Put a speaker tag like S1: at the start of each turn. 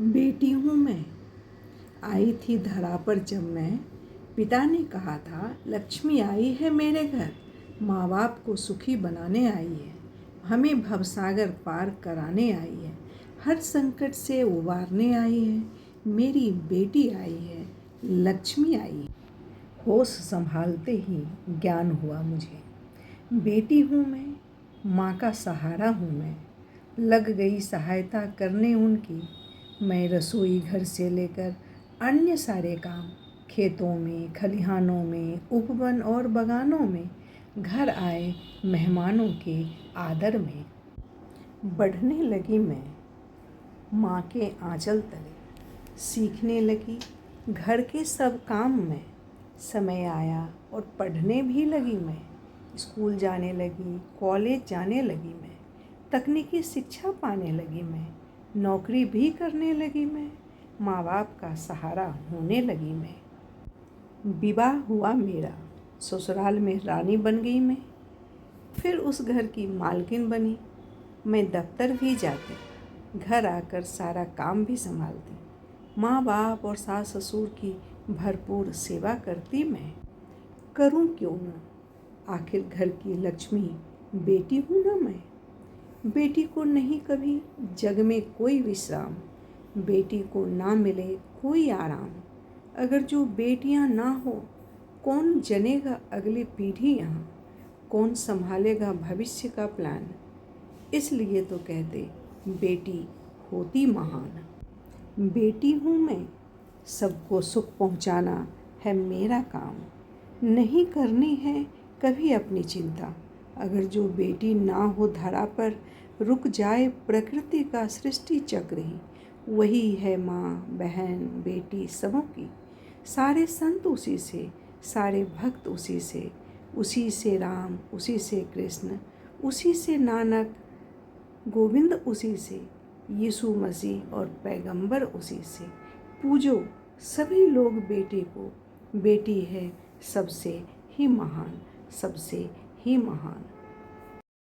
S1: बेटी हूँ मैं। आई थी धरा पर जब मैं, पिता ने कहा था लक्ष्मी आई है मेरे घर, माँ बाप को सुखी बनाने आई है, हमें भवसागर पार कराने आई है, हर संकट से उबारने आई है, मेरी बेटी आई है, लक्ष्मी आई है। होश संभालते ही ज्ञान हुआ मुझे, बेटी हूँ मैं, माँ का सहारा हूँ मैं, लग गई सहायता करने उनकी। मैं रसोई घर से लेकर अन्य सारे काम, खेतों में, खलिहानों में, उपवन और बगानों में, घर आए मेहमानों के आदर में बढ़ने लगी मैं माँ के आंचल तले, सीखने लगी घर के सब काम में। समय आया और पढ़ने भी लगी मैं, स्कूल जाने लगी, कॉलेज जाने लगी मैं, तकनीकी शिक्षा पाने लगी मैं, नौकरी भी करने लगी मैं, माँ बाप का सहारा होने लगी मैं। विवाह हुआ मेरा, ससुराल में रानी बन गई मैं, फिर उस घर की मालकिन बनी। मैं दफ्तर भी जाती, घर आकर सारा काम भी संभालती, माँ बाप और सास ससुर की भरपूर सेवा करती मैं। करूँ क्यों न, आखिर घर की लक्ष्मी बेटी हूँ ना मैं। बेटी को नहीं कभी जग में कोई विश्राम, बेटी को ना मिले कोई आराम। अगर जो बेटियां ना हो, कौन जनेगा अगली पीढ़ी यहाँ, कौन संभालेगा भविष्य का प्लान। इसलिए तो कहते बेटी होती महान। बेटी हूँ मैं, सबको सुख पहुँचाना है मेरा काम, नहीं करनी है कभी अपनी चिंता। अगर जो बेटी ना हो धरा पर, रुक जाए प्रकृति का सृष्टि चक्र ही। वही है माँ, बहन, बेटी सबों की। सारे संत उसी से, सारे भक्त उसी से राम, उसी से कृष्ण, उसी से नानक, गोविंद उसी से, यीशु मसीह और पैगंबर उसी से। पूजो सभी लोग बेटे को, बेटी है सबसे ही महान, सबसे ही महान।